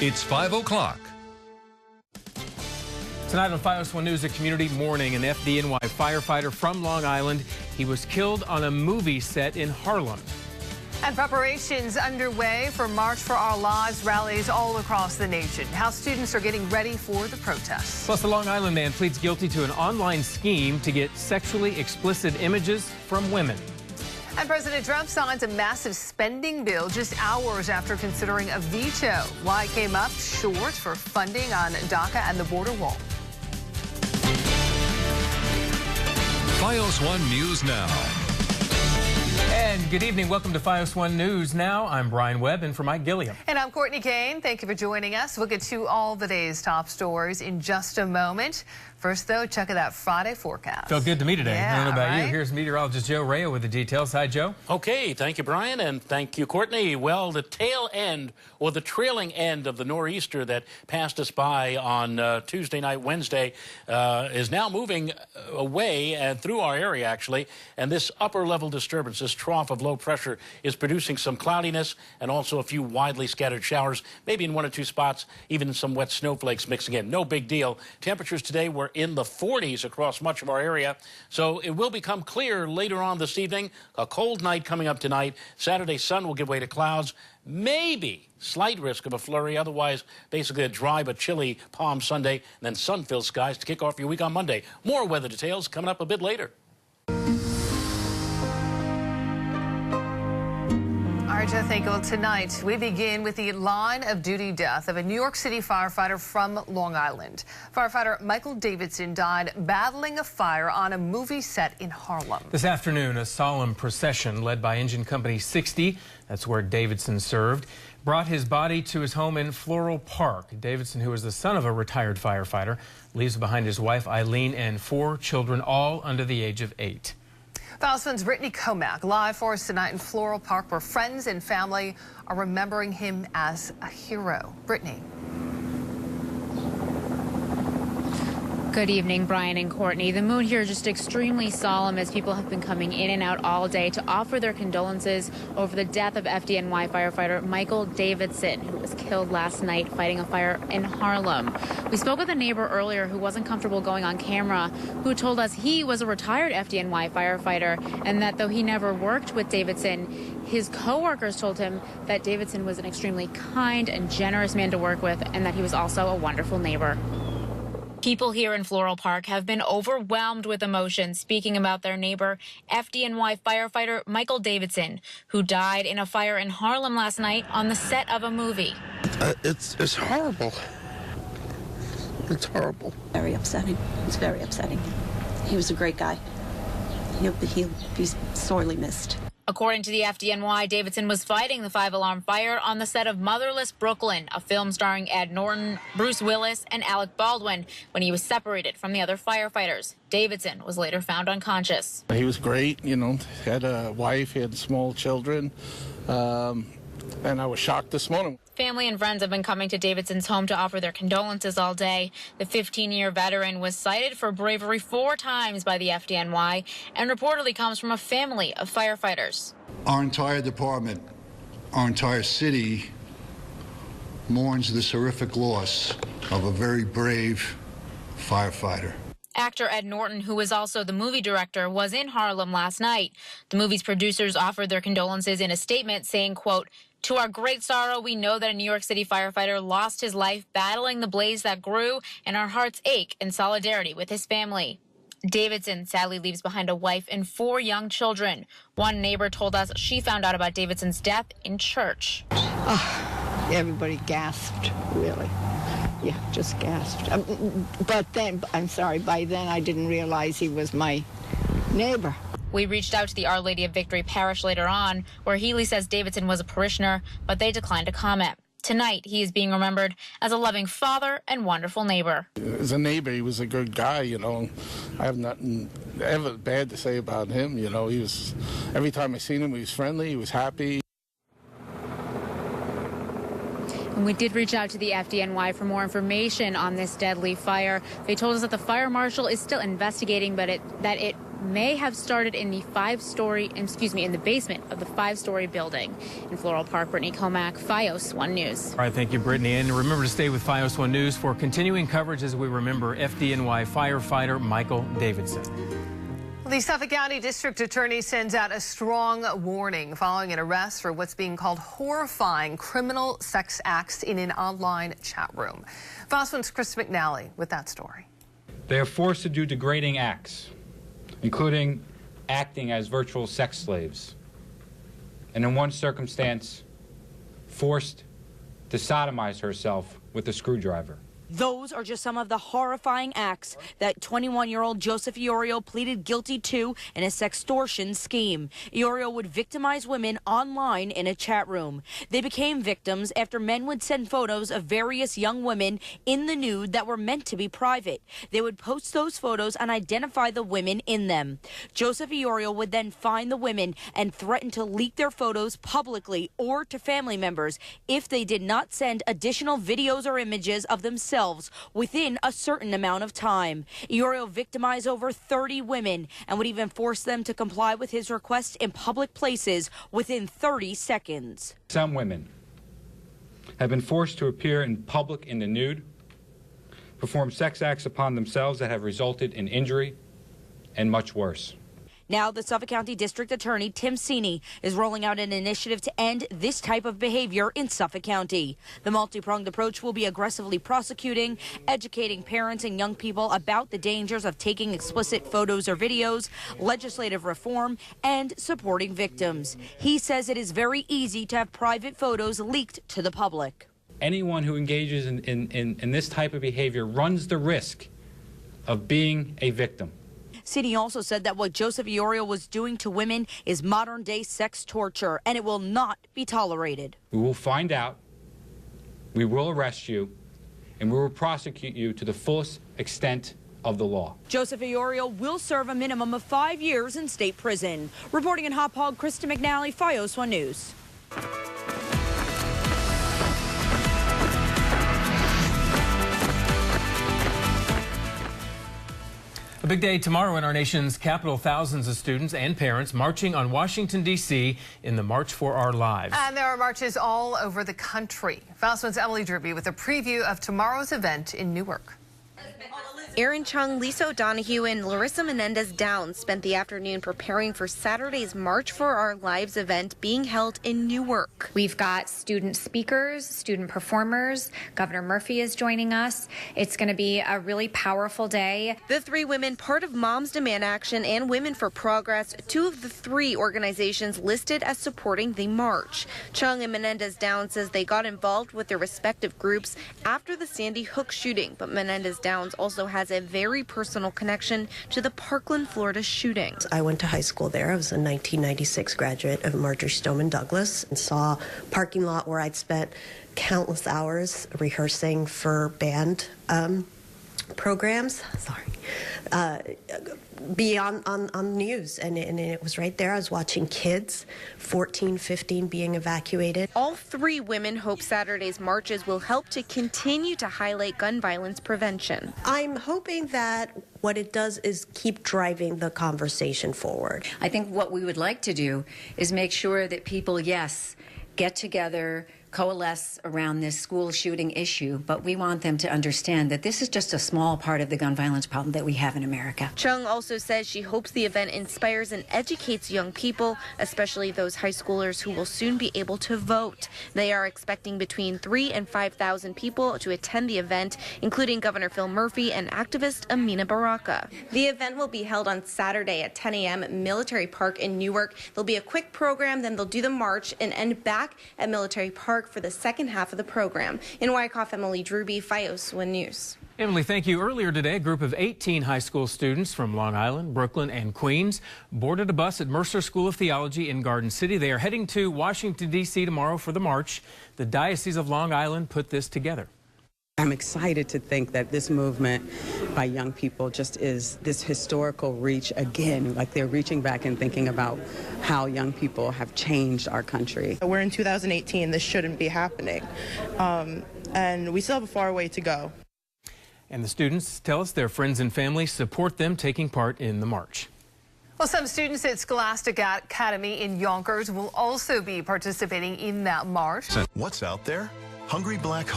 It's 5 o'clock. Tonight on FiOS 1 News, a community mourning an FDNY firefighter from Long Island. He was killed on a movie set in Harlem. And preparations underway for March for Our Lives rallies all across the nation. How students are getting ready for the protests. Plus, a Long Island man pleads guilty to an online scheme to get sexually explicit images from women. And President Trump signs a massive spending bill just hours after considering a veto. Why it came up short for funding on DACA and the border wall. FiOS 1 News Now. And good evening. Welcome to FiOS 1 News Now. I'm Brian Webb in for Mike Gilliam. And I'm Courtney Kane. Thank you for joining us. We'll get to all the day's top stories in just a moment. First, though, check out that Friday forecast. Felt good to me today. Yeah, I don't know about right? you. Here's meteorologist Joe Rayo with the details. Hi, Joe. Okay, thank you, Brian, and thank you, Courtney. Well, the tail end, or the trailing end of the nor'easter that passed us by on Tuesday night, Wednesday, is now moving away and through our area, actually. And this upper-level disturbance, this trough of low pressure, is producing some cloudiness and also a few widely scattered showers, maybe in one or two spots, even some wet snowflakes mixing in. No big deal. Temperatures today were in the 40s across much of our area, so it will become clear later on this evening. A cold night coming up tonight. Saturday sun will give way to clouds. Maybe slight risk of a flurry. Otherwise, basically a dry but chilly Palm Sunday, and then sun-filled skies to kick off your week on Monday. More weather details coming up a bit later. All right, Joe, thank you. Well, tonight, we begin with the line of duty death of a New York City firefighter from Long Island. Firefighter Michael Davidson died battling a fire on a movie set in Harlem. This afternoon, a solemn procession led by Engine Company 60, that's where Davidson served, brought his body to his home in Floral Park. Davidson, who is the son of a retired firefighter, leaves behind his wife Eileen and 4 children, all under the age of 8. FiOS 1's Brittany Comack live for us tonight in Floral Park, where friends and family are remembering him as a hero. Brittany. Good evening, Brian and Courtney. The mood here is just extremely solemn as people have been coming in and out all day to offer their condolences over the death of FDNY firefighter Michael Davidson, who was killed last night fighting a fire in Harlem. We spoke with a neighbor earlier who wasn't comfortable going on camera, who told us he was a retired FDNY firefighter and that though he never worked with Davidson, his co-workers told him that Davidson was an extremely kind and generous man to work with and that he was also a wonderful neighbor. People here in Floral Park have been overwhelmed with emotion speaking about their neighbor, FDNY firefighter Michael Davidson, who died in a fire in Harlem last night on the set of a movie. It's horrible. It's horrible. Very upsetting. It's very upsetting. He was a great guy. He'll be sorely missed. According to the FDNY, Davidson was fighting the 5-alarm fire on the set of Motherless Brooklyn, a film starring Ed Norton, Bruce Willis, and Alec Baldwin, when he was separated from the other firefighters. Davidson was later found unconscious. He was great, you know, had a wife, he had small children, and I was shocked this morning. Family and friends have been coming to Davidson's home to offer their condolences all day. The 15-year veteran was cited for bravery 4 times by the FDNY and reportedly comes from a family of firefighters. Our entire department, our entire city mourns this horrific loss of a very brave firefighter. Actor Ed Norton, who was also the movie director, was in Harlem last night. The movie's producers offered their condolences in a statement saying, quote, "To our great sorrow, we know that a New York City firefighter lost his life battling the blaze that grew, and our hearts ache in solidarity with his family." Davidson sadly leaves behind a wife and 4 young children. One neighbor told us she found out about Davidson's death in church. Everybody gasped, really. Yeah, just gasped. But then, I'm sorry, by then I didn't realize he was my neighbor. We reached out to the Our Lady of Victory Parish later on, where Healy says Davidson was a parishioner, but they declined to comment. Tonight, he is being remembered as a loving father and wonderful neighbor. As a neighbor, he was a good guy, you know. I have nothing ever bad to say about him, you know. He was, every time I seen him, he was friendly, he was happy. And we did reach out to the FDNY for more information on this deadly fire. They told us that the fire marshal is still investigating, but that it may have started in the in the basement of the 5-story building in Floral Park. Brittany Comack, FiOS 1 News. All right, thank you, Brittany. And remember to stay with FiOS 1 News for continuing coverage as we remember FDNY firefighter Michael Davidson. The Suffolk County District Attorney sends out a strong warning following an arrest for what's being called horrifying criminal sex acts in an online chat room. FiOS 1's Chris McNally with that story. They are forced to do degrading acts, including acting as virtual sex slaves, and in one circumstance, forced to sodomize herself with a screwdriver. Those are just some of the horrifying acts that 21-year-old Joseph Iorio pleaded guilty to in a sextortion scheme. Iorio would victimize women online in a chat room. They became victims after men would send photos of various young women in the nude that were meant to be private. They would post those photos and identify the women in them. Joseph Iorio would then find the women and threaten to leak their photos publicly or to family members if they did not send additional videos or images of themselves within a certain amount of time. Iorio victimized over 30 women and would even force them to comply with his requests in public places within 30 seconds. Some women have been forced to appear in public in the nude, perform sex acts upon themselves that have resulted in injury, and much worse. Now, the Suffolk County District Attorney, Tim Sini, is rolling out an initiative to end this type of behavior in Suffolk County. The multi-pronged approach will be aggressively prosecuting, educating parents and young people about the dangers of taking explicit photos or videos, legislative reform, and supporting victims. He says it is very easy to have private photos leaked to the public. Anyone who engages in this type of behavior runs the risk of being a victim. Sini also said that what Joseph Iorio was doing to women is modern-day sex torture, and it will not be tolerated. We will find out, we will arrest you, and we will prosecute you to the fullest extent of the law. Joseph Iorio will serve a minimum of 5 years in state prison. Reporting in Hop Hog, Krista McNally, FiOS 1 News. A big day tomorrow in our nation's capital. Thousands of students and parents marching on Washington, D.C. in the March for Our Lives. And there are marches all over the country. FiOS 1's Emily Druby with a preview of tomorrow's event in Newark. Aaron Chung, Lisa O'Donoghue, and Larissa Menendez-Downs spent the afternoon preparing for Saturday's March for Our Lives event being held in Newark. We've got student speakers, student performers. Governor Murphy is joining us. It's going to be a really powerful day. The three women, part of Moms Demand Action and Women for Progress, two of the three organizations listed as supporting the march. Chung and Menendez-Downs says they got involved with their respective groups after the Sandy Hook shooting, but Menendez-Downs also has a very personal connection to the Parkland, Florida shooting. I went to high school there. I was a 1996 graduate of Marjory Stoneman Douglas and saw a parking lot where I'd spent countless hours rehearsing for band programs. Be on news, and it was right there. I was watching kids, 14, 15, being evacuated. All three women hope Saturday's marches will help to continue to highlight gun violence prevention. I'm hoping that what it does is keep driving the conversation forward. I think what we would like to do is make sure that people, yes, get together, coalesce around this school shooting issue, but we want them to understand that this is just a small part of the gun violence problem that we have in America. Chung also says she hopes the event inspires and educates young people, especially those high schoolers who will soon be able to vote. They are expecting between 3,000 and 5,000 people to attend the event, including Governor Phil Murphy and activist Amina Baraka. The event will be held on Saturday at 10 a.m. at Military Park in Newark. There'll be a quick program, then they'll do the march and end back at Military Park for the second half of the program. In Wyckoff, Emily Druby, FiOS 1 News. Emily, thank you. Earlier today, a group of 18 high school students from Long Island, Brooklyn, and Queens boarded a bus at Mercer School of Theology in Garden City. They are heading to Washington, D.C. tomorrow for the march. The Diocese of Long Island put this together. I'm excited to think that this movement by young people just is this historical reach again, like they're reaching back and thinking about how young people have changed our country. We're in 2018, this shouldn't be happening, and we still have a far way to go. And the students tell us their friends and family support them taking part in the march. Well, some students at Scholastic Academy in Yonkers will also be participating in that march. What's out there? Hungry Black